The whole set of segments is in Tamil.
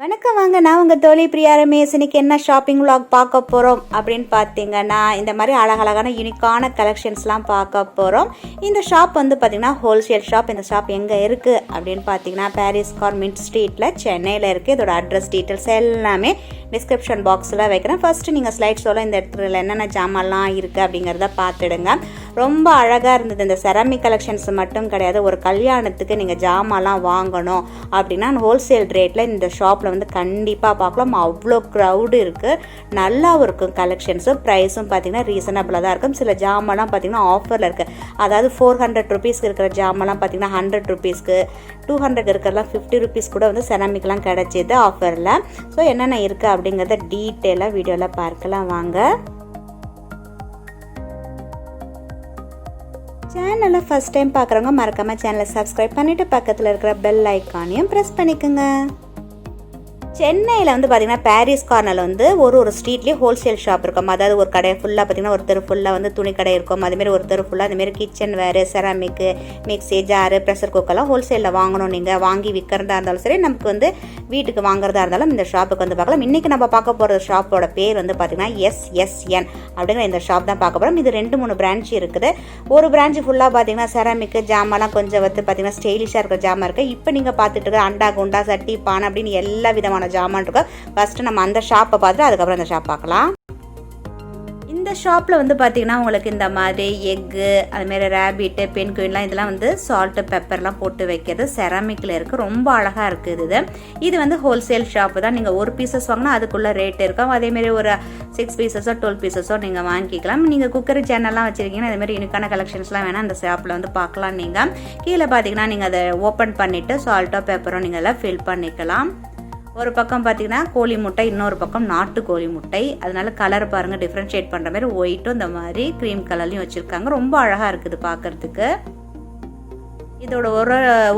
வணக்கம் வாங்க, நான் உங்கள் தோழி பிரியா ரமேஷ். இன்னைக்கு என்ன ஷாப்பிங் vlog பார்க்க போகிறோம் அப்படின்னு பார்த்தீங்கன்னா, இந்த மாதிரி அழகழகான யூனிக்கான கலெக்ஷன்ஸ்லாம் பார்க்க போகிறோம். இந்த ஷாப் வந்து பார்த்திங்கன்னா ஹோல்சேல் ஷாப். இந்த ஷாப் எங்கே இருக்குது அப்படின்னு பார்த்தீங்கன்னா, பாரிஸ் கார்மெண்ட் ஸ்ட்ரீட்டில் சென்னையில் இருக்குது. இதோட அட்ரஸ் டீட்டெயில்ஸ் எல்லாமே டிஸ்கிரிப்ஷன் பாக்ஸில் வைக்கிறேன். ஃபஸ்ட்டு நீங்கள் ஸ்லைட்ஸோட இந்த இடத்துல என்னென்ன ஜாமான்லாம் இருக்குது அப்படிங்கிறத பார்த்துடுங்க. ரொம்ப அழகாக இருந்தது. இந்த செராமிக் கலெக்ஷன்ஸ் மட்டும் கிடையாது, ஒரு கல்யாணத்துக்கு நீங்கள் ஜாமான்லாம் வாங்கணும் அப்படின்னா ஹோல்சேல் ரேட்டில் இந்த ஷாப்பில் வந்து கண்டிப்பாக பார்க்கலாம். அவ்வளோ க்ரௌடு இருக்குது, நல்லாவும் இருக்கும் கலெக்ஷன்ஸும். ப்ரைஸும் பார்த்திங்கன்னா ரீசனபிளாக தான் இருக்கும். சில ஜாமான்லாம் பார்த்திங்கன்னா ஆஃபரில் இருக்குது. அதாவது 400 ருபீஸ்க்கு இருக்கிற ஜாமான்லாம் பார்த்திங்கன்னா 100 ருபீஸ்க்கு, 200 இருக்கிறலாம் 50 ருபீஸ் கூட வந்து செராமிக்லாம் கிடச்சிது ஆஃபரில். ஸோ என்னென்ன இருக்குது அப்படிங்கிறத டீட்டெயிலாக வீடியோவில் பார்க்கலாம் வாங்க. சேனலை ஃபஸ்ட் டைம் பார்க்குறவங்க மறக்காமல் சேனலை சப்ஸ்கிரைப் பண்ணிவிட்டு பக்கத்தில் இருக்கிற பெல் ஐக்கானையும் ப்ரெஸ் பண்ணிக்கோங்க. சென்னையில் வந்து பார்த்திங்கன்னா பாரிஸ் கார்னரில் வந்து ஒரு ஸ்ட்ரீட்லேயும் ஹோல்சேல் ஷாப் இருக்கும். அதாவது ஒரு கடை ஃபுல்லாக பார்த்திங்கன்னா ஒரு தெரு ஃபுல்லாக வந்து துணி கடை இருக்கும். அதுமாரி ஒரு தெரு ஃபுல்லாக அதுமாரி கிச்சன் வேறு, செராமிக்கு, மிக்ஸி, ஜாரு, ப்ரெஷர் குக்கர்லாம் ஹோல்சேலில் வாங்கணும். நீங்கள் வாங்கி விற்கிறதா இருந்தாலும் சரி, நமக்கு வந்து வீட்டுக்கு வாங்குறதா இருந்தாலும் இந்த ஷாப்புக்கு வந்து பார்க்கலாம். இன்றைக்கி நம்ம பார்க்க போகிற ஷாப்போட பேர் வந்து பார்த்திங்கன்னா SNN அப்படிங்கிற இந்த ஷாப் தான் பார்க்க போகிறோம். இது 2-3 பிரான்ச் இருக்குது. ஒரு பிரான்ச் ஃபுல்லாக பார்த்திங்கன்னா செராமிக்கு ஜாமான்லாம் கொஞ்சம் வந்து பார்த்திங்கன்னா ஸ்டைலிஷாக இருக்கிற ஜாமான் இருக்குது. இப்போ நீங்கள் பார்த்துட்டு இருக்கிற அண்டா, குண்டா, சட்டி, பானை அப்படின்னு எல்லா விதமான ஜாமான் இருக்கும். ஃபர்ஸ்ட் நம்ம அந்த ஷாப்பை பார்த்துட்டு அதுக்கப்புறம் அந்த ஷாப் பார்க்கலாம். இந்த ஷாப்பில் வந்து பார்த்தீங்கன்னா உங்களுக்கு இந்த மாதிரி எக்கு, அதுமாரி ரேபிட்டு, பென்குயின்லாம் இதெல்லாம் வந்து சால்ட்டு, பெப்பர்லாம் போட்டு வைக்கிறது செராமிக்கில் இருக்குது. ரொம்ப அழகாக இருக்குது. இது வந்து ஹோல்சேல் ஷாப்பு தான். நீங்கள் ஒரு பீசஸ் வாங்கினா அதுக்குள்ளே ரேட் இருக்கும். அதேமாரி ஒரு 6 பீசஸோ 12 பீசஸோ நீங்கள் வாங்கிக்கலாம். நீங்கள் குக்கர் சேனல்லாம் வச்சுருக்கீங்கன்னா அதேமாதிரி யூனிக்கான கலெக்ஷன்ஸ்லாம் வேணால் அந்த ஷாப்பில் வந்து பார்க்கலாம். நீங்கள் கீழே பார்த்தீங்கன்னா நீங்கள் அதை ஓப்பன் பண்ணிவிட்டு சால்ட்டோ பெப்பரோ நீங்கள் எல்லாம் ஃபில் பண்ணிக்கலாம். ஒரு பக்கம் பார்த்தீங்கன்னா கோழி முட்டை, இன்னொரு பக்கம் நாட்டு கோழி முட்டை. அதனால கலர் பாருங்கள், டிஃப்ரென்ஷியேட் பண்ணுற மாதிரி ஒயிட்டும் இந்த மாதிரி க்ரீம் கலர்லையும் வச்சுருக்காங்க. ரொம்ப அழகாக இருக்குது பார்க்குறதுக்கு. இதோட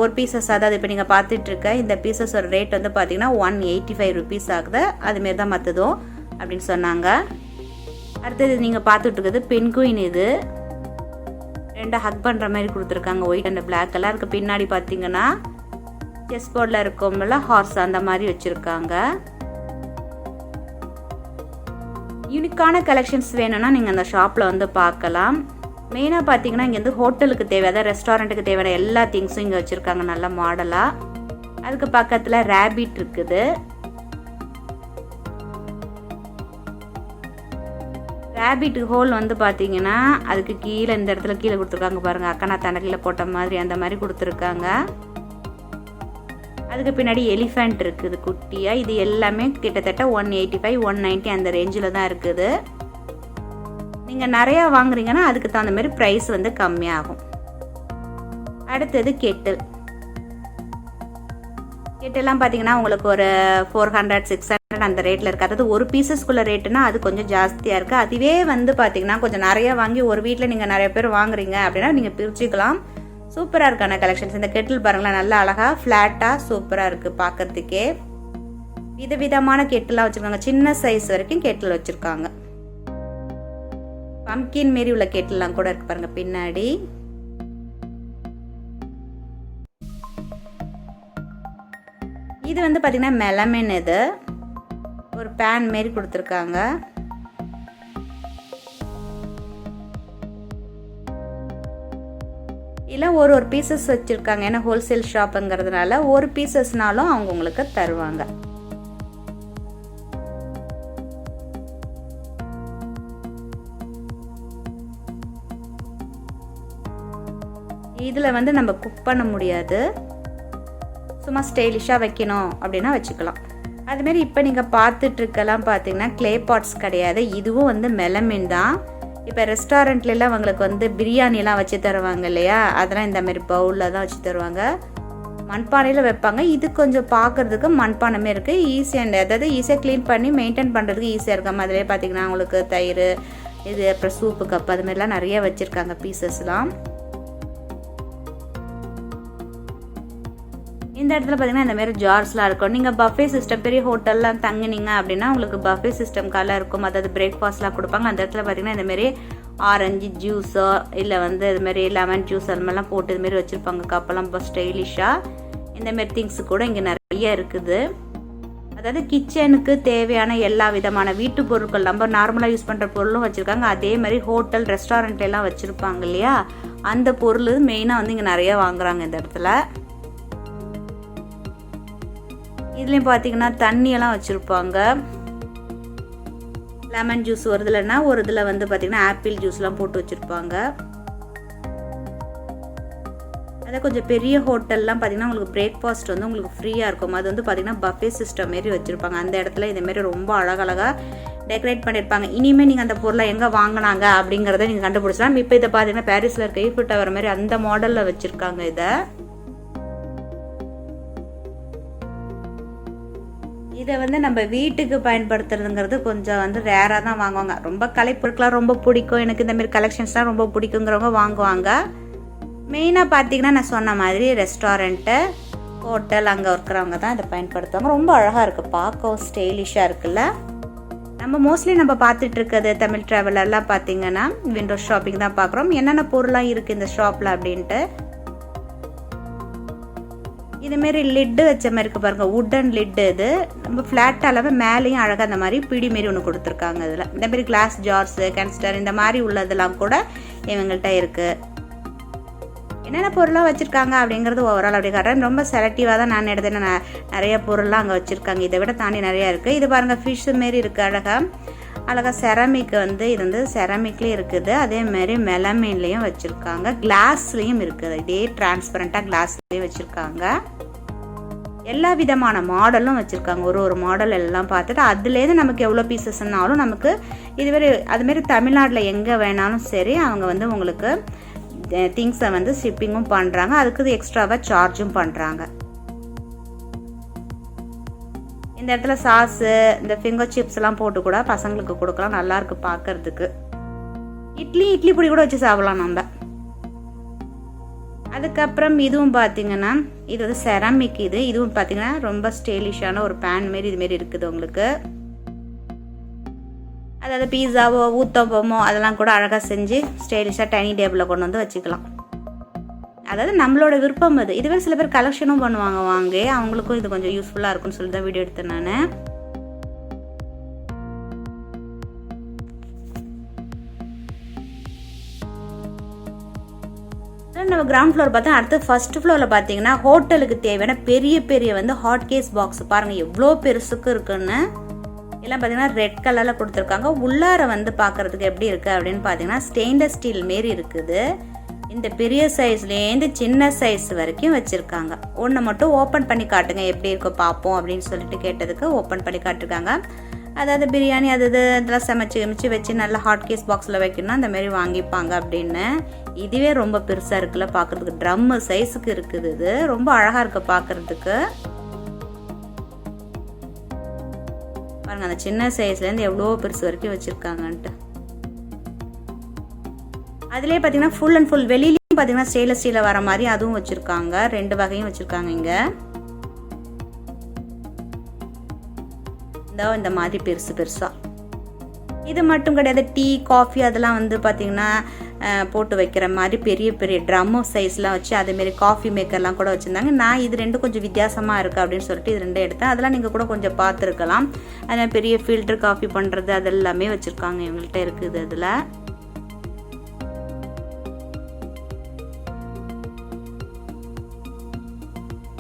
ஒரு பீசஸ், அதாவது இப்போ நீங்கள் பார்த்துட்ருக்க இந்த பீசஸோட ரேட் வந்து பார்த்தீங்கன்னா 185 ருபீஸ் ஆகுது. அதுமாரி தான் மற்றதும் அப்படின்னு சொன்னாங்க. அடுத்தது நீங்கள் பார்த்துட்ருக்குது பென்குயின். இது 2 ஹக் பண்ணுற மாதிரி கொடுத்துருக்காங்க, ஒயிட் அண்ட் பிளாக் கலர். அதுக்கு பின்னாடி பார்த்தீங்கன்னா செஸ் போர்டில் இருக்கோம்ல ஹார்ஸ், அந்த மாதிரி வச்சுருக்காங்க. யூனிக்கான கலெக்ஷன்ஸ் வேணும்னா நீங்கள் அந்த ஷாப்பில் வந்து பார்க்கலாம். மெயினாக பார்த்தீங்கன்னா இங்கே வந்து ஹோட்டலுக்கு தேவை, அதாவது ரெஸ்டாரண்ட்டுக்கு தேவையான எல்லா திங்ஸும் இங்கே வச்சுருக்காங்க நல்ல மாடலாக. அதுக்கு பக்கத்தில் ரேபிட் இருக்குது. ரேபிட் ஹோல் வந்து பார்த்தீங்கன்னா அதுக்கு கீழே இந்த இடத்துல கீழே கொடுத்துருக்காங்க பாருங்கள், அக்கா நான் தனக்கில் போட்ட மாதிரி அந்த மாதிரி கொடுத்துருக்காங்க. அதுக்கு பின்னாடி எலிஃபண்ட் இருக்குது குட்டியாக. இது எல்லாமே கிட்டத்தட்ட 185, 190 அந்த ரேஞ்சில் தான் இருக்குது. நீங்கள் நிறையா வாங்குறீங்கன்னா அதுக்கு தகுந்த மாதிரி ப்ரைஸ் வந்து கம்மியாகும். அடுத்தது கெட்டெல்லாம் பார்த்தீங்கன்னா உங்களுக்கு ஒரு 400, 600 அந்த ரேட்டில் இருக்குது. அதாவது ஒரு பீசஸ்க்குள்ள ரேட்டுனா அது கொஞ்சம் ஜாஸ்தியாக இருக்குது. அதுவே வந்து பார்த்தீங்கன்னா கொஞ்சம் நிறையா வாங்கி ஒரு வீட்டில் நீங்கள் நிறைய பேர் வாங்குறீங்க அப்படின்னா நீங்கள் பிரிச்சுக்கலாம். சூப்பராக இருக்கான கலெக்ஷன்ஸ். இந்த கெட்டில் பாருங்களேன், நல்லா அழகாக ஃப்ளாட்டாக சூப்பராக இருக்குது பார்க்கறதுக்கே. விதவிதமான கெட்டிலாக வச்சுருக்காங்க, சின்ன சைஸ் வரைக்கும் கெட்டில் வச்சுருக்காங்க. பம்கின் மாரி உள்ள கெட்டிலாம் கூட இருக்கு பாருங்க பின்னாடி. இது வந்து பார்த்தீங்கன்னா மெலமின். இது ஒரு பேன் மாரி கொடுத்துருக்காங்க. இல்லை ஒரு பீசஸ் வச்சுருக்காங்க, ஏன்னா ஹோல்சேல் ஷாப்புங்கிறதுனால ஒரு பீசஸ்னாலும் அவங்க உங்களுக்கு தருவாங்க. இதில் வந்து நம்ம குக் பண்ண முடியாது, சும்மா ஸ்டைலிஷாக வைக்கணும் அப்படின்னா வச்சுக்கலாம். அதுமாரி இப்போ நீங்கள் பார்த்துட்ருக்கலாம் பார்த்தீங்கன்னா க்ளே பாட்ஸ் கிடையாது, இதுவும் வந்து மெலமின் தான். இப்போ ரெஸ்டாரண்ட்லாம் அவங்களுக்கு வந்து பிரியாணிலாம் வச்சு தருவாங்க இல்லையா, அதெல்லாம் இந்த மாதிரி பவுலில் தான் வச்சு தருவாங்க. மண்பானையில் வைப்பாங்க. இது கொஞ்சம் பார்க்குறதுக்கு மண்பானமே இருக்குது, ஈஸியாக, அதாவது ஈஸியாக க்ளீன் பண்ணி மெயின்டைன் பண்ணுறதுக்கு ஈஸியாக இருக்கும். அதிலே பார்த்திங்கன்னா உங்களுக்கு தயிர், இது அப்புறம் சூப்பு கப் அதுமாரிலாம் நிறைய வச்சுருக்காங்க பீசஸ்லாம். இந்த இடத்துல பார்த்தீங்கன்னா இந்த மாதிரி ஜார்ஸ்லாம் இருக்கும். நீங்கள் பஃபே சிஸ்டம், பெரிய ஹோட்டல்லாம் தங்குனீங்க அப்படின்னா உங்களுக்கு பஃபே சிஸ்டம் காலாக இருக்கும். அதாவது பிரேக்ஃபாஸ்ட்லாம் கொடுப்பாங்க. அந்த இடத்துல பார்த்தீங்கன்னா இந்தமாரி ஆரஞ்சு ஜூஸோ இல்லை வந்து இதுமாரி லெமன் ஜூஸ் அது மாதிரிலாம் போட்டு இதுமாரி வச்சுருப்பாங்க. கப்பெல்லாம் இப்போ ஸ்டைலிஷாக இந்தமாரி திங்ஸ் கூட இங்கே நிறைய இருக்குது. அதாவது கிச்சனுக்கு தேவையான எல்லா விதமான வீட்டு பொருட்கள் நம்ம நார்மலாக யூஸ் பண்ணுற பொருளும் வச்சுருக்காங்க. அதே மாதிரி ஹோட்டல் ரெஸ்டாரண்ட் எல்லாம் வச்சுருப்பாங்க இல்லையா, அந்த பொருள் மெயினாக வந்து இங்கே நிறைய வாங்குறாங்க இந்த இடத்துல. இதுலேயும் பார்த்தீங்கன்னா தண்ணியெல்லாம் வச்சுருப்பாங்க. லெமன் ஜூஸ் ஒரு இதுலன்னா ஒரு இதில் வந்து பார்த்திங்கன்னா ஆப்பிள் ஜூஸ்லாம் போட்டு வச்சுருப்பாங்க. அதை கொஞ்சம் பெரிய ஹோட்டல்லாம் பார்த்திங்கன்னா உங்களுக்கு பிரேக்ஃபாஸ்ட் வந்து உங்களுக்கு ஃப்ரீயாக இருக்கும். அது வந்து பார்த்திங்கன்னா பஃபே சிஸ்டம் மாரி வச்சுருப்பாங்க. அந்த இடத்துல இதேமாரி ரொம்ப அழகழகாக டெக்கரேட் பண்ணியிருப்பாங்க. இனிமேல் நீங்கள் அந்த பொருளை எங்கே வாங்கினாங்க அப்படிங்கிறத நீங்கள் கண்டுபிடிச்சலாம். இப்போ இதை பார்த்தீங்கன்னா பாரிஸில் இருக்க ஈஃபில் டவர் மாதிரி அந்த மாடலில் வச்சுருக்காங்க. இதை வந்து நம்ம வீட்டுக்கு பயன்படுத்துறதுங்கிறது கொஞ்சம் வந்து ரேராக தான் வாங்குவாங்க. ரொம்ப கலைப்பொருட்களாக ரொம்ப பிடிக்கும், எனக்கு இந்தமாரி கலெக்ஷன்ஸ்லாம் ரொம்ப பிடிக்குங்கிறவங்க வாங்குவாங்க. மெயினாக பார்த்தீங்கன்னா நான் சொன்ன மாதிரி ரெஸ்டாரண்ட்டு ஹோட்டல் அங்கே இருக்கிறவங்க தான் இதை பயன்படுத்துவாங்க. ரொம்ப அழகாக இருக்குது, பார்க்கவும் ஸ்டைலிஷாக இருக்குல்ல. நம்ம மோஸ்ட்லி நம்ம பார்த்துட்டு இருக்கிறது தமிழ் ட்ராவலர்லாம் பார்த்தீங்கன்னா விண்டோ ஷாப்பிங் தான் பார்க்குறோம். என்னென்ன பொருளாக இருக்குது இந்த ஷாப்பில் அப்படின்ட்டு. இதுமாரி லிட்டு வச்ச மாதிரி இருக்குது பாருங்கள், உட்டன் லிட்டு. இது நம்ம ஃப்ளாட் அளவு மேலேயும் அழகாக அந்த மாதிரி பிடி மாரி ஒன்று கொடுத்துருக்காங்க. இதில் இந்தமாரி கிளாஸ் ஜார்ஸு கேன்ஸ்டர் இந்த மாதிரி உள்ளதெல்லாம் கூட இவங்கள்ட்ட இருக்குது. என்னென்ன பொருளாக வச்சுருக்காங்க அப்படிங்கிறது ஓவரால் அப்படி காட்டுறேன். ரொம்ப செலக்டிவாக தான் நான் எடுத்தேன். நிறைய பொருள்லாம் அங்கே வச்சுருக்காங்க. இதை விட தாண்டி நிறையா இருக்குது. இது பாருங்கள், ஃபிஷ்ஷு மாரி இருக்குது அழகாக செராமிக் வந்து இது வந்து செராமிக்லேயும் இருக்குது. அதேமாரி மெலமீன்லேயும் வச்சுருக்காங்க, கிளாஸ்லேயும் இருக்குது. இதே டிரான்ஸ்பரண்ட்டாக கிளாஸ்லேயும் வச்சுருக்காங்க. எல்லா விதமான மாடலும் வச்சுருக்காங்க. ஒரு மாடல் எல்லாம் பார்த்துட்டு அதுலேருந்து நமக்கு எவ்வளோ பீசஸ்னாலும் நமக்கு இதுமாரி அதுமாரி தமிழ்நாட்டில் எங்கே வேணாலும் சரி அவங்க வந்து உங்களுக்கு திங்ஸை வந்து ஷிப்பிங்கும் பண்ணுறாங்க. அதுக்கு எக்ஸ்ட்ராவாக சார்ஜும் பண்ணுறாங்க. இந்த இடத்துல சாஸு இந்த ஃபிங்கர் சிப்ஸ் எல்லாம் போட்டு கூட பசங்களுக்கு கொடுக்கலாம், நல்லாயிருக்கு பார்க்கறதுக்கு. இட்லி பொடி கூட வச்சு சாப்பிடலாம் நம்ம. அதுக்கப்புறம் இதுவும் பார்த்தீங்கன்னா இது வந்து செராமிக். இதுவும் பார்த்தீங்கன்னா ரொம்ப ஸ்டைலிஷான ஒரு பேன் மாரி இதுமாரி இருக்குது உங்களுக்கு. அதாவது பீஸாவோ ஊத்தப்பமோ அதெல்லாம் கூட அழகாக செஞ்சு ஸ்டைலிஷாக டைனிங் டேபிளில் கொண்டு வந்து வச்சுக்கலாம். அதாவது நம்மளோட விருப்பம் அது. இதுவே சில பேர் கலெக்ஷனும் பண்ணுவாங்க வாங்கி, அவங்களுக்கும் இது கொஞ்சம் யூஸ்ஃபுல்லாக இருக்கும்னு சொல்லி தான் வீடியோ எடுத்தேன் நான். நம்ம கிரவுண்ட் ஃப்ளோர் பார்த்தா அடுத்து ஃபர்ஸ்ட் ஃப்ளோரில் பார்த்தீங்கன்னா ஹோட்டலுக்கு தேவையான பெரிய வந்து ஹாட் கேஸ் பாக்ஸ் பாருங்கள் எவ்வளோ பெருசுக்கு இருக்குன்னு. எல்லாம் பார்த்தீங்கன்னா ரெட் கலரில் கொடுத்துருக்காங்க. உள்ளார வந்து பார்க்குறதுக்கு எப்படி இருக்குது அப்படின்னு பார்த்தீங்கன்னா ஸ்டெயின்லெஸ் ஸ்டீல் மாரி இருக்குது. இந்த பெரிய சைஸ்லேருந்து சின்ன சைஸ் வரைக்கும் வச்சுருக்காங்க. ஒன்று மட்டும் ஓப்பன் பண்ணி காட்டுங்க எப்படி இருக்கோ பார்ப்போம் அப்படின்னு சொல்லிட்டு கேட்டதுக்கு ஓப்பன் பண்ணி காட்டிருக்காங்க. அதாவது பிரியாணி இதெல்லாம் சமைச்சு வச்சு நல்லா ஹாட் கேஸ் பாக்ஸில் வைக்கணும்னா அந்த மாதிரி வாங்கிப்பாங்க அப்படின்னு. இதுவே ரொம்ப பெருசாக இருக்குல்ல பார்க்குறதுக்கு, ட்ரம்மு சைஸுக்கு இருக்குது. இது ரொம்ப அழகாக இருக்குது பார்க்குறதுக்கு. பாருங்க அந்த சின்ன சைஸ்லேருந்து எவ்வளோ பெருசு வரைக்கும் வச்சுருக்காங்கன்ட்டு. அதுலேயே பார்த்தீங்கன்னா ஃபுல் அண்ட் ஃபுல் வெளியிலையும் பார்த்தீங்கன்னா ஸ்டெயின்லெஸ் ஸ்டீலில் வர மாதிரி அதுவும் வச்சுருக்காங்க. 2 வகையும் வச்சுருக்காங்க இங்கே. இந்த மாதிரி பெருசாக இது மட்டும் கிடையாது. டீ காஃபி அதெல்லாம் வந்து பார்த்திங்கன்னா போட்டு வைக்கிற மாதிரி பெரிய ட்ரம்மு சைஸ்லாம் வச்சு அதேமாரி காஃபி மேக்கர்லாம் கூட வச்சுருந்தாங்க. நான் இது 2 கொஞ்சம் வித்தியாசமாக இருக்குது அப்படின்னு சொல்லிட்டு இது 2 எடுத்தேன். அதெல்லாம் நீங்கள் கூட கொஞ்சம் பார்த்துருக்கலாம். அதில் பெரிய ஃபில்டர் காஃபி பண்ணுறது அதெல்லாமே வச்சுருக்காங்க இவங்கள்ட்ட இருக்குது. அதில்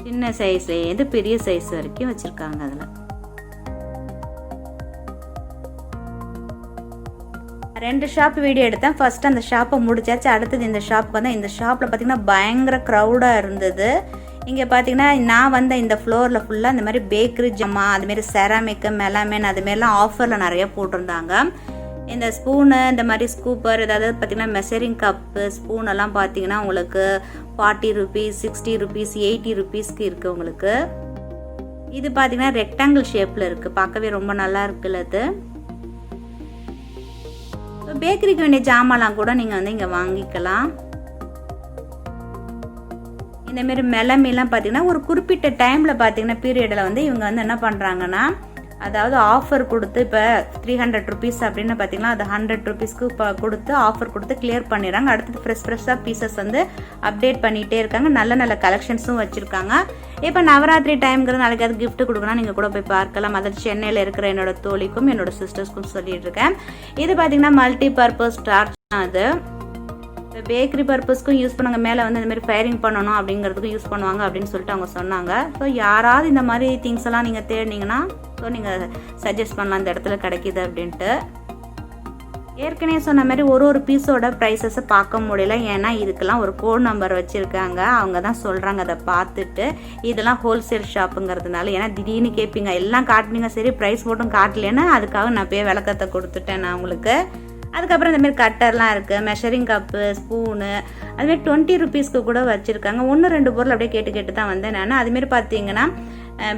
சின்ன சைஸ்லேருந்து பெரிய சைஸ் வரைக்கும் வச்சுருக்காங்க. அதில் 2 ஷாப் வீடியோ எடுத்தேன். ஃபர்ஸ்ட் அந்த ஷாப்பை முடிச்சாச்சு. அடுத்தது இந்த ஷாப்புக்கு வந்தால் இந்த ஷாப்பில் பார்த்தீங்கன்னா பயங்கர க்ரௌடாக இருந்தது. இங்கே பார்த்தீங்கன்னா நான் வந்த இந்த ஃப்ளோரில் ஃபுல்லாக இந்த மாதிரி பேக்கரி ஜாமா அதுமாரி செராமிக்கு மெலாமேன் அதுமாரிலாம் ஆஃபரில் நிறைய போட்டிருந்தாங்க. இந்த ஸ்பூனு இந்த மாதிரி ஸ்கூப்பர் ஏதாவது பார்த்தீங்கன்னா மெஷரிங் கப்பு ஸ்பூனெல்லாம் பார்த்தீங்கன்னா உங்களுக்கு 40 ரூபீஸ் 60 ரூபீஸ் 80 ரூபீஸ்க்கு இருக்குது உங்களுக்கு. இது பார்த்தீங்கன்னா ரெக்டாங்கிள் ஷேப்பில் இருக்குது, பார்க்கவே ரொம்ப நல்லா இருக்குல்ல. அது பேக்கரிக்கு வேண்டிய ஜாமான்லாம் கூட நீங்கள் வந்து இங்கே வாங்கிக்கலாம். இந்தமாரி மெலமெல்லாம் பார்த்தீங்கன்னா ஒரு குறிப்பிட்ட டைமில் பார்த்தீங்கன்னா பீரியடில் வந்து இவங்க வந்து என்ன பண்ணுறாங்கன்னா அதாவது ஆஃபர் கொடுத்து இப்போ 300 ருபீஸ் அப்படின்னு பார்த்தீங்கன்னா அது 100 ருபீஸ்க்கு இப்போ கொடுத்து ஆஃபர் கொடுத்து கிளியர் பண்ணிடுறாங்க. அடுத்தது ஃப்ரெஷ்ஷாக பீசஸ் வந்து அப்டேட் பண்ணிகிட்டே இருக்காங்க. நல்ல நல்ல கலெக்ஷன்ஸும் வச்சுருக்காங்க. இப்போ நவராத்திரி டைம்ங்கிறது நாளைக்கு அது கிஃப்ட் கொடுக்கணும், நீங்கள் கூட போய் பார்க்கலாம். அதில் சென்னையில் இருக்கிற என்னோட தோழிக்கும் என்னோட சிஸ்டர்ஸ்க்கும் சொல்லிட்டு இருக்கேன். இது பார்த்தீங்கன்னா மல்டி பர்பஸ் ஸ்டார்ச் அது பேக்கரி பர்பஸ்க்கும் யூஸ் பண்ணுவாங்க. மேலே வந்து இந்த மாதிரி ஃபயரிங் பண்ணணும் அப்படிங்கிறதுக்கும் யூஸ் பண்ணுவாங்க அப்படின்னு சொல்லிட்டு அவங்க சொன்னாங்க. ஸோ யாராவது இந்த மாதிரி திங்ஸ் எல்லாம் நீங்கள் தேடினீங்கன்னா ஸோ நீங்கள் சஜஸ்ட் பண்ணலாம் இந்த இடத்துல கிடைக்கிது அப்படின்ட்டு. ஏற்கனவே சொன்ன மாதிரி ஒரு பீஸோட ப்ரைஸஸை பார்க்க முடியல. ஏன்னா இதுக்கெல்லாம் ஒரு கோட் நம்பர் வச்சுருக்காங்க. அவங்க தான் சொல்கிறாங்க அதை பார்த்துட்டு இதெல்லாம் ஹோல்சேல் ஷாப்புங்கிறதுனால. ஏன்னா திடீர்னு கேட்பீங்க எல்லாம் காட்டுனீங்க, சரி ப்ரைஸ் மட்டும் காட்டலன்னா அதுக்காக நான் போய் விளக்கத்தை கொடுத்துட்டேன் நான் உங்களுக்கு. அதுக்கப்புறம் இந்தமாரி கட்டர்லாம் இருக்குது, மெஷரிங் கப்பு, ஸ்பூனு, அதுமாரி 20 ருபீஸ்க்கு கூட வச்சுருக்காங்க. 1-2 பொருள் அப்படியே கேட்டு தான் வந்தேன் நான். அதுமாரி பார்த்தீங்கன்னா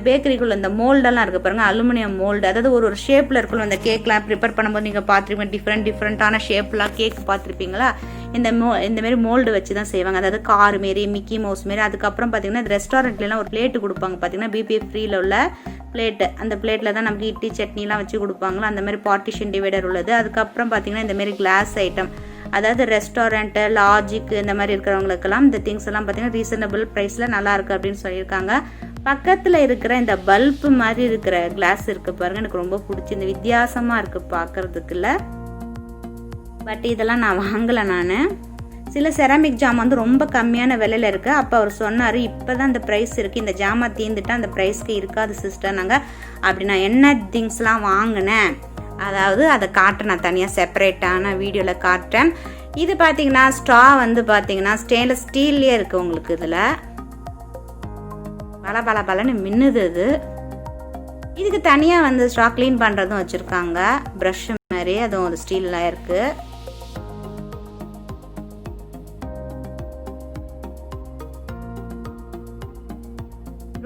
பேக்கரிக்குள்ள இந்த மோல்டெல்லாம் இருக்குது பாருங்கள், அலுமினியம் மோல்டு. அதாவது ஒரு ஷேப்பில் இருக்கணும். இந்த கேக்லாம் ப்ரிப்பேர் பண்ணும்போது நீங்கள் பார்த்துருப்பீங்க, டிஃப்ரெண்ட்டான ஷேப்லாம் கேக் பார்த்துருப்பீங்களா. இந்தமாரி மோல்டு வச்சு தான் செய்வாங்க. அதாவது கார் மாரி, மிக்கி மவுஸ் மாரி. அதுக்கப்புறம் பார்த்தீங்கன்னா ரெஸ்டாரண்ட்லாம் ஒரு பிளேட்டு கொடுப்பாங்க பார்த்தீங்கன்னா, பிபிஎஃப் ஃப்ரீயில் உள்ள பிளேட்டு. அந்த பிளேட்டில் தான் நமக்கு இட்லி சட்னிலாம் வச்சு கொடுப்பாங்களா, அந்த மாதிரி பார்ட்டிஷன் டிவைடர் உள்ளது. அதுக்கப்புறம் பார்த்தீங்கன்னா இந்தமாரி கிளாஸ் ஐட்டம், அதாவது ரெஸ்டாரண்ட்டு, லாட்ஜுக்கு இந்த மாதிரி இருக்கிறவங்களுக்கெல்லாம் இந்த திங்ஸ் எல்லாம் பார்த்தீங்கன்னா ரீசனபிள் ப்ரைஸில் நல்லாயிருக்கு அப்படின்னு சொல்லியிருக்காங்க. பக்கத்தில் இருக்கிற இந்த பல்பு மாதிரி இருக்கிற கிளாஸ் இருக்குது பாருங்கள், எனக்கு ரொம்ப பிடிச்சி. இந்த வித்தியாசமாக இருக்குது பார்க்குறதுக்குள்ள. பட் இதெல்லாம் நான் வாங்கலை. நான் சில செராமிக் ஜாமான் வந்து ரொம்ப கம்மியான விலையில் இருக்குது. அப்போ அவர் சொன்னார் இப்போ தான் இந்த ப்ரைஸ் இருக்குது, இந்த ஜாமான் தீர்ந்துட்டால் அந்த ப்ரைஸ்க்கு இருக்காது சிஸ்டர். நாங்கள் அப்படி நான் என்ன திங்ஸ்லாம் வாங்கினேன் அதாவது அதை காட்டுறேன், நான் தனியாக செப்பரேட்டான வீடியோவில் காட்டுறேன். இது பார்த்தீங்கன்னா ஸ்ட்ரா வந்து பார்த்தீங்கன்னா ஸ்டெயின்லெஸ் ஸ்டீல்லே இருக்குது உங்களுக்கு. இதில் பலன்னு மின்னுது. இதுக்கு தனியாக வந்து ஸ்ட்ரா க்ளீன் பண்ணுறதும் வச்சுருக்காங்க, ப்ரஷ் மாதிரி. அதுவும் ஒரு ஸ்டீலில் இருக்குது.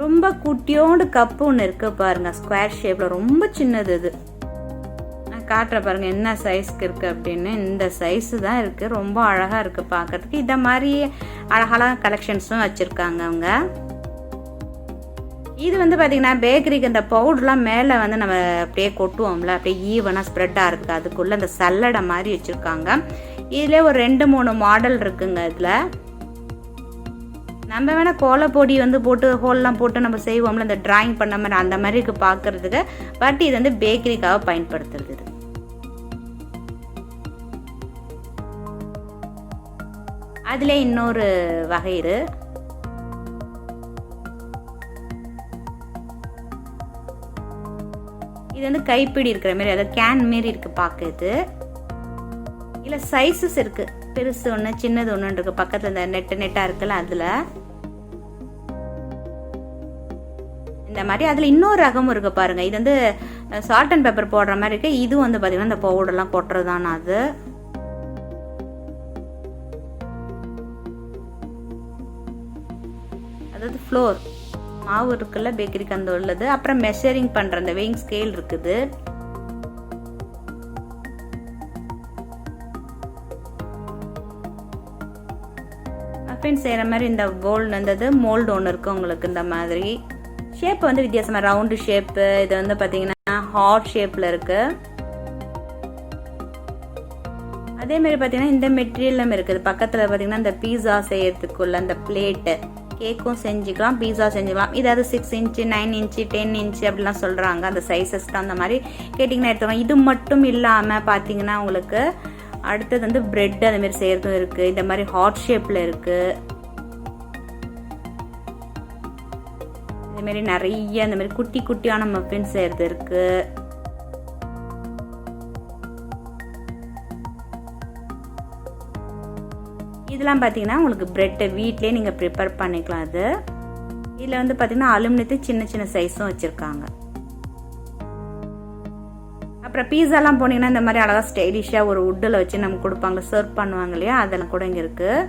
ரொம்ப குட்டியோண்டு கப்பு ஒன்று இருக்கு பாருங்க, ஸ்கொயர் ஷேப்பில், ரொம்ப சின்னது. இது நான் காட்டுற பாருங்க என்ன சைஸ்க்கு இருக்கு அப்படின்னு. இந்த சைஸு தான் இருக்கு, ரொம்ப அழகா இருக்கு பார்க்கறதுக்கு. இதை மாதிரி அழகான கலெக்ஷன்ஸும் வச்சிருக்காங்க அவங்க. இது வந்து பார்த்தீங்கன்னா பேக்கரிக்கு இந்த பவுடர்லாம் மேலே வந்து நம்ம அப்படியே கொட்டுவோம்ல, அப்படியே ஈவனாக ஸ்ப்ரெட்டாக இருக்குது. அதுக்குள்ளே இந்த சல்லடை மாதிரி வச்சுருக்காங்க. இதில் ஒரு 2-3 மாடல் இருக்குங்க. இதில் நம்ம வேணால் கோலப்பொடி வந்து போட்டு ஹோல்லாம் போட்டு நம்ம செய்வோம்ல, இந்த டிராயிங் பண்ண மாதிரி அந்த மாதிரி இருக்குது பார்க்குறதுக்கு. பட் இது வந்து பேக்கரிக்காக பயன்படுத்துறது. இது அதில் இன்னொரு வகை இது வந்து கைப்பிடி இருக்கிற மாதிரி, அதாவது கேன் மாரி இருக்கு பார்க்குறது. இல்லை சைஸஸ் இருக்கு, பெருசு ஒன்று சின்னது ஒன்று இருக்கு. பக்கத்தில் இந்த நெட்டாக இருக்குல்ல அதில் இந்த மாதிரி. அதில் இன்னொரு ரகமும் இருக்கு பாருங்க. இது வந்து சால்ட் அண்ட் பெப்பர் போடுற மாதிரி இருக்கு. இது வந்து பார்த்தீங்கன்னா இந்த பவுடர்லாம் கொட்டுறதான அது. அதாவது ஃப்ளோர் மாவு இருக்குல்ல பேக்கரிக்கு அந்த உள்ளது. அப்புறம் மெஷரிங் பண்ற அந்த வெயிங் ஸ்கேல் இருக்குது. மஃபின் செய்யற மாதிரி இந்த போல் வந்தது மோல்டு ஒன்று இருக்கு உங்களுக்கு. இந்த மாதிரி ஷேப் வந்து வித்தியாசமா ரவுண்டு ஷேப்பு. இது வந்து பாத்தீங்கன்னா ஹார்ட் ஷேப்ல இருக்கு. அதே மாதிரி பாத்தீங்கன்னா இந்த மெட்டீரியலும் இருக்குது. பக்கத்துல பாத்தீங்கன்னா இந்த பீஸா செய்யறதுக்குள்ள அந்த பிளேட்டு, கேக்கும் செஞ்சுக்கலாம், பீஸா செஞ்சுக்கலாம். இதாவது 6 இன்ச்சு, 9 இன்ச்சு, 10 இன்ச்சு அப்படிலாம் சொல்கிறாங்க. அந்த சைஸஸ்க்கு அந்த மாதிரி கேட்டிங்கன்னா எடுத்துக்கலாம். இது மட்டும் இல்லாமல் பார்த்தீங்கன்னா உங்களுக்கு அடுத்தது வந்து பிரெட் அந்த மாதிரி செய்கிறதும் இருக்குது. இந்த மாதிரி ஹார்ட் ஷேப்பில் இருக்குது. இதேமாரி நிறைய இந்த மாதிரி குட்டி குட்டியான மஃபின் செய்கிறது இருக்குது. இதெல்லாம் பார்த்தீங்கன்னா உங்களுக்கு பிரெட்டை வீட்லேயே நீங்கள் ப்ரிப்பேர் பண்ணிக்கலாம். அது இதில் வந்து பார்த்தீங்கன்னா அலுமினியத்து சின்ன சின்ன சைஸும் வச்சுருக்காங்க. அப்புறம் பீஸாலாம் போனீங்கன்னா இந்த மாதிரி அழகாக ஸ்டைலிஷாக ஒரு வுட்டில் வச்சு நமக்கு கொடுப்பாங்க, சர்வ் பண்ணுவாங்க இல்லையா, அதெல்லாம் கூட இங்கே இருக்குது.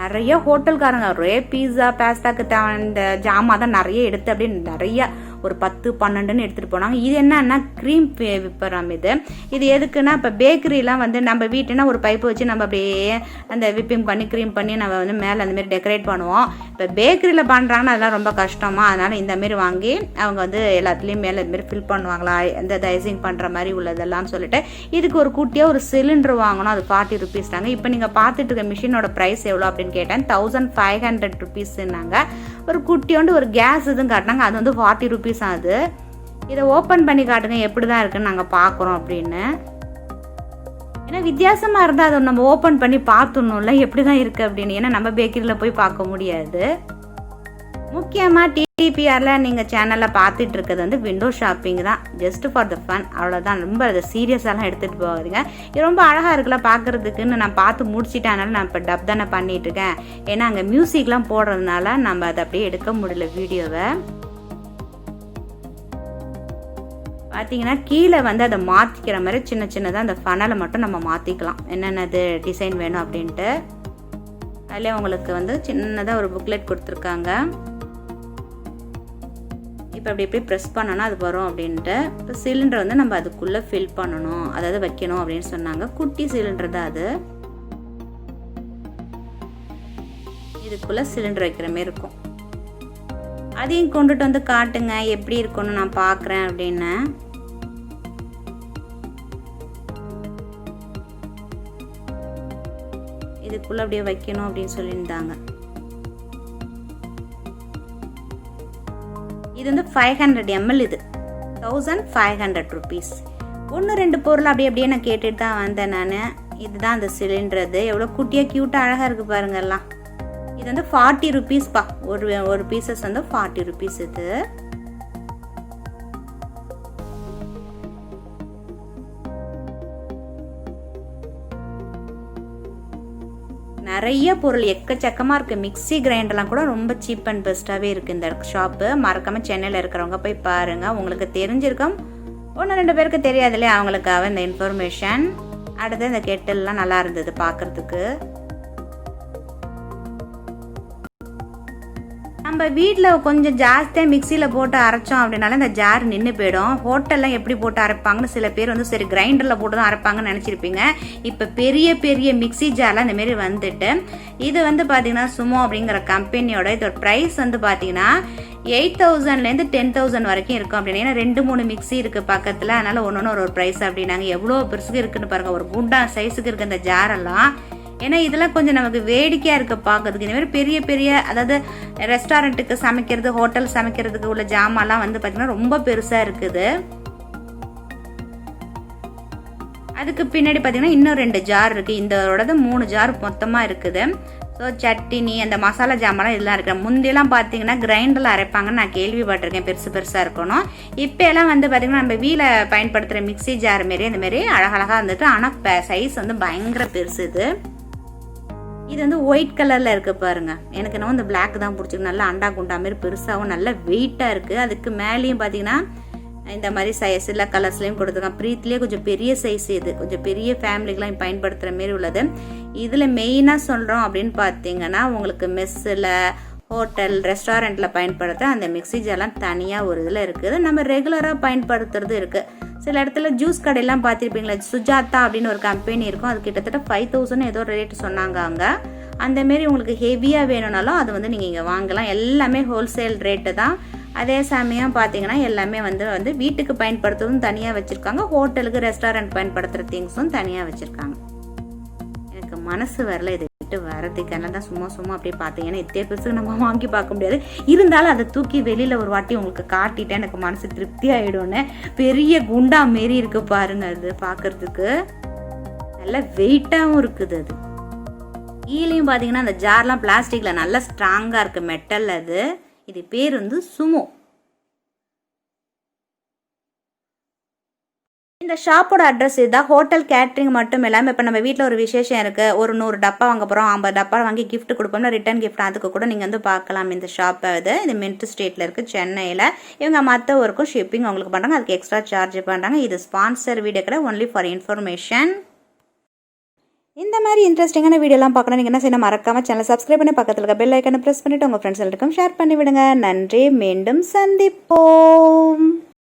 நிறைய ஹோட்டல்காரங்க ஒரே பீஸா பாஸ்தாக்கு இந்த ஜாமான் தான் நிறைய எடுத்து அப்படியே நிறைய ஒரு 10-12ன்னு எடுத்துகிட்டு போனாங்க. இது என்னன்னா க்ரீம் விப்பராம். இது எதுக்குன்னா இப்போ பேக்கரிலாம் வந்து நம்ம வீட்டுனா ஒரு பைப்பு வச்சு நம்ம அப்படியே அந்த விப்பிங் பண்ணி க்ரீம் பண்ணி நம்ம வந்து மேலே அந்தமாரி டெக்கரேட் பண்ணுவோம். இப்போ பேக்கரியில் பண்ணுறாங்கன்னா அதெல்லாம் ரொம்ப கஷ்டமாக, அதனால் இந்தமாரி வாங்கி அவங்க வந்து எல்லாத்துலேயும் மேலே இதுமாரி ஃபில் பண்ணுவாங்களா இந்த ஐசிங் பண்ணுற மாதிரி உள்ளதெல்லாம் சொல்லிட்டு இதுக்கு ஒரு குட்டியாக ஒரு சிலிண்டர் வாங்கணும். அது 40 rupees தாங்க. இப்போ நீங்கள் பார்த்துட்டு இருக்க மிஷினோட ப்ரைஸ் எவ்வளோ அப்படின்னு கேட்டேன். 1500 rupeesனாங்க. ஒரு குட்டியோண்டு ஒரு கேஸ் இதுவும் காட்டினாங்க. அது வந்து 40 rupees ஆகுது. இதை ஓப்பன் பண்ணி காட்டுங்க எப்படி தான் இருக்குன்னு நாங்கள் பார்க்குறோம் அப்படின்னு. ஏன்னா வித்தியாசமாக இருந்தால் அதை நம்ம ஓப்பன் பண்ணி பார்த்துடணும்ல எப்படி தான் இருக்குது அப்படின்னு. ஏன்னா நம்ம பேக்கரியில் போய் பார்க்க முடியாது. முக்கியமாக டிடிபிஆரில் நீங்கள் சேனலில் பார்த்துட்டு இருக்கிறது வந்து விண்டோ ஷாப்பிங் தான். ஜஸ்ட் ஃபார் த ஃபன், அவ்வளோதான். ரொம்ப அதை சீரியஸாலாம் எடுத்துகிட்டு போகாதீங்க. இது ரொம்ப அழகாக இருக்குல்ல பார்க்குறதுக்குன்னு நான் பார்த்து முடிச்சிட்டேன். அதனால நான் இப்போ டப் தானே பண்ணிகிட்ருக்கேன். ஏன்னா அங்கே மியூசிக்லாம் போடுறதுனால நம்ம அதை அப்படியே எடுக்க முடியல வீடியோவை. பார்த்தீங்கன்னா கீழே வந்து அதை மாற்றிக்கிற மாதிரி சின்ன சின்னதாக அந்த ஃபனலை மட்டும் நம்ம மாற்றிக்கலாம். என்னென்னது டிசைன் வேணும் அப்படின்ட்டு. அதில் உங்களுக்கு வந்து சின்னதாக ஒரு புக்லெட் கொடுத்துருக்காங்க. இப்போ அப்படி எப்படி ப்ரெஸ் பண்ணணும் அது வரும் அப்படின்ட்டு. இப்போ சிலிண்டர் வந்து நம்ம அதுக்குள்ளே ஃபில் பண்ணணும், அதாவது வைக்கணும் அப்படின்னு சொன்னாங்க. குட்டி சிலிண்டர் தான் அது. இதுக்குள்ளே சிலிண்டர் வைக்கிற மாதிரி இருக்கும். அதையும் கொண்டுட்டு வந்து காட்டுங்க எப்படி இருக்குன்னு நான் பார்க்குறேன் அப்படின்னு. இதுக்குள்ளே அப்படியே வைக்கணும் அப்படின்னு சொல்லியிருந்தாங்க. இது வந்து 500 ml. இது 1500 rupees. 1-2 பொருள் அப்படியே நான் கேட்டுட்டு தான் வந்தேன் நான். இதுதான் அந்த சிலிண்டர். இது எவ்வளோ குட்டியாக க்யூட்டாக அழகாக இருக்குது பாருங்கெல்லாம். இது வந்து 40 rupees பா. ஒரு பீசஸ் வந்து 40 rupees. இது நிறைய பொருள் எக்கச்சக்கமாக இருக்குது. மிக்சி கிரைண்டர்லாம் கூட ரொம்ப சீப் அண்ட் பெஸ்ட்டாகவே இருக்குது இந்த ஷாப்பு. மறக்காமல் சென்னையில் இருக்கிறவங்க போய் பாருங்கள். உங்களுக்கு தெரிஞ்சிருக்கும், 1-2 பேருக்கு தெரியாது இல்லையா, அவங்களுக்காக இந்த இன்ஃபர்மேஷன். அடுத்து இந்த கெட்டில்லாம் நல்லா இருந்தது பார்க்குறதுக்கு. நம்ம வீட்டில் கொஞ்சம் ஜாஸ்தியாக மிக்சியில் போட்டு அரைச்சோம் அப்படின்னால இந்த ஜார் நின்று போயிடும். ஹோட்டல்லாம் எப்படி போட்டு அரைப்பாங்கன்னு சில பேர் வந்து சரி கிரைண்டரில் போட்டு தான் அரைப்பாங்கன்னு நினச்சிருப்பீங்க. இப்போ பெரிய பெரிய மிக்சி ஜார்லாம் இந்தமாரி வந்துட்டு இது வந்து பார்த்தீங்கன்னா சுமோ அப்படிங்கிற கம்பெனியோட இதோட ப்ரைஸ் வந்து பார்த்தீங்கன்னா 8000லேருந்து 10,000 வரைக்கும் இருக்கும் அப்படின்னு. ஏன்னா 2-3 மிக்சி இருக்குது பக்கத்தில், அதனால் ஒன்று ஒரு ப்ரைஸ் அப்படின்னாங்க. எவ்வளோ பெருசுக்கு இருக்குன்னு பாருங்கள். ஒரு குண்டா சைஸுக்கு இருக்குது இந்த ஜாரெல்லாம். ஏன்னா இதெல்லாம் கொஞ்சம் நமக்கு வேடிக்கையாக இருக்குது பார்க்கறதுக்கு. இந்த மாதிரி பெரிய பெரிய அதாவது ரெஸ்டாரண்ட்டுக்கு சமைக்கிறது, ஹோட்டல் சமைக்கிறதுக்கு உள்ள ஜாமான்லாம் வந்து பார்த்திங்கன்னா ரொம்ப பெருசாக இருக்குது. அதுக்கு பின்னாடி பார்த்திங்கன்னா இன்னும் 2 ஜார் இருக்குது. இதோடது 3 ஜார் மொத்தமாக இருக்குது. ஸோ சட்டினி அந்த மசாலா ஜாமான்லாம் இதெல்லாம் இருக்குது. முந்தையெல்லாம் பார்த்தீங்கன்னா கிரைண்டரில் அரைப்பாங்கன்னு நான் கேள்விப்பட்டிருக்கேன், பெருசாக இருக்கணும். இப்போ எல்லாம் வந்து பார்த்திங்கன்னா நம்ம வீட்டில் பயன்படுத்துகிற மிக்சி ஜார் மாரி அந்தமாரி அழகழகாக இருந்துட்டு, ஆனால் சைஸ் வந்து பயங்கர பெருசு. இது வந்து ஒயிட் கலரில் இருக்குது பாருங்கள். எனக்கு இன்னும் இந்த பிளாக் தான் பிடிச்சிருக்கு. நல்லா அண்டா குண்டா மாரி பெருசாகவும் நல்ல வெயிட்டாக இருக்குது. அதுக்கு மேலேயும் பார்த்தீங்கன்னா இந்த மாதிரி சில கலர்ஸ்லேயும் கொடுத்துருக்காங்க. ப்ரீத்லேயே கொஞ்சம் பெரிய சைஸ். இது கொஞ்சம் பெரிய ஃபேமிலிக்கெலாம் பயன்படுத்துகிற மாரி உள்ளது. இதில் மெயினாக சொல்கிறோம் அப்படின்னு பார்த்தீங்கன்னா உங்களுக்கு மெஸ்ஸில், ஹோட்டல், ரெஸ்டாரண்ட்டில் பயன்படுத்த அந்த மிக்சி ஜார்லாம் தனியாக ஒரு இதில் இருக்குது. நம்ம ரெகுலராக பயன்படுத்துறது இருக்குது. சில இடத்துல ஜூஸ் கடையெல்லாம் பார்த்துருப்பீங்களா, சுஜாதா அப்படின்னு ஒரு கம்பெனி இருக்கும். அது கிட்டத்தட்ட 5000 ஏதோ ரேட் சொன்னாங்க அங்கே. அந்தமாரி உங்களுக்கு ஹெவியாக வேணும்னாலும் அது வந்து நீங்கள் இங்கே வாங்கலாம். எல்லாமே ஹோல்சேல் ரேட்டு தான். அதே சமயம் பார்த்தீங்கன்னா எல்லாமே வந்து வீட்டுக்கு பயன்படுத்துறதும் தனியாக வச்சுருக்காங்க, ஹோட்டலுக்கு ரெஸ்டாரண்ட் பயன்படுத்துகிற திங்ஸும் தனியாக வச்சுருக்காங்க. எனக்கு மனசு வரல இது வரதுக்கு. அதனால தான் சும்மா அப்படியே பார்த்தீங்கன்னா இத்தே பெருசுக்கு நம்ம வாங்கி பார்க்க முடியாது. இருந்தாலும் அதை தூக்கி வெளியில் ஒரு வாட்டி உங்களுக்கு காட்டிட்டேன் எனக்கு மனசு திருப்தி ஆகிடும்னு. பெரிய குண்டா மாரி இருக்குது பாருங்க. அது பார்க்கறதுக்கு நல்ல வெயிட்டாகவும் இருக்குது. அது கீழேயும் பார்த்தீங்கன்னா அந்த ஜார்லாம் பிளாஸ்டிக்கில் நல்லா ஸ்ட்ராங்காக இருக்குது, மெட்டல். இது பேர் வந்து சுமோ. இந்த ஷாப்போட அட்ரஸ் இதுதான். ஹோட்டல் கேட்ரிங் மட்டும் இல்லாமல் இப்போ நம்ம வீட்டில் ஒரு விசேஷம் இருக்குது, ஒரு 100 டப்பா வாங்க போகிறோம், 50 டப்பா வாங்கி கிஃப்ட் கொடுப்போம்னா ரிட்டர்ன் கிஃப்ட், அதுக்கு கூட நீங்கள் வந்து பார்க்கலாம் இந்த ஷாப்பை. இது மின்ட் ஸ்ட்ரீட்டில் இருக்குது சென்னையில். இவங்க மற்ற ஒர்க்கும் ஷிப்பிங் அவங்களுக்கு பண்ணுறாங்க, அதுக்கு எக்ஸ்ட்ரா சார்ஜ் பண்ணுறாங்க. இது ஸ்பான்சர் வீடியோ கடை, ஒன்லி ஃபார் இன்ஃபர்மேஷன். இந்த இந்த மாதிரி இன்ட்ரெஸ்டிங்கான வீடியோலாம் பார்க்கணும் நீங்கள் என்ன செய்யணும் மறக்காமல் சேனல் சப்ஸ்கிரைப் பண்ணி பக்கத்தில் இருக்க பெல் ஐக்கனை ப்ரெஸ் பண்ணிவிட்டு உங்கள் ஃப்ரெண்ட்ஸ் எல்லாருக்கும் ஷேர் பண்ணி விடுங்க. நன்றி, மீண்டும் சந்திப்போம்.